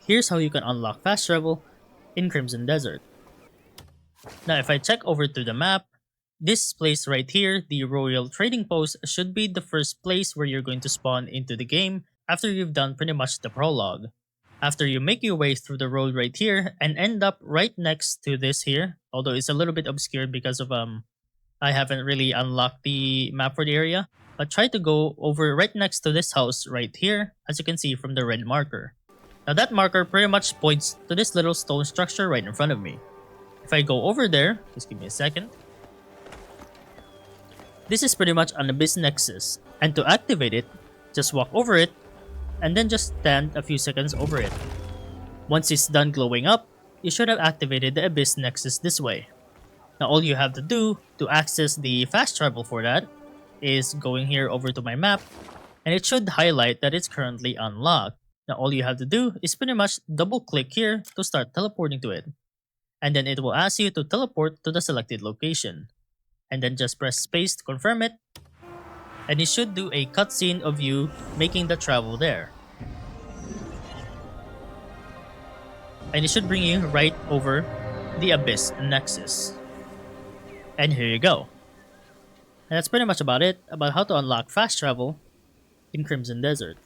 here's how you can unlock fast travel in Crimson Desert. Now if I check over to the map, this place right here, the Royal Trading Post, should be the first place where you're going to spawn into the game after you've done pretty much the prologue. After you make your way through the road right here and end up right next to this here, although it's a little bit obscured because of I haven't really unlocked the map for the area, but try to go over right next to this house right here, as you can see from the red marker. Now that marker pretty much points to this little stone structure right in front of me. If I go over there, just give me a second. This is pretty much an Abyss Nexus, and to activate it, just walk over it, and then just stand a few seconds over it. Once it's done glowing up, you should have activated the Abyss Nexus this way. Now all you have to do to access the fast travel for that is going here over to my map, and it should highlight that it's currently unlocked. Now all you have to do is pretty much double click here to start teleporting to it. And then it will ask you to teleport to the selected location. And then just press space to confirm it, and it should do a cutscene of you making the travel there. And it should bring you right over the Abyss Nexus. And here you go. And that's pretty much about it about how to unlock fast travel in Crimson Desert.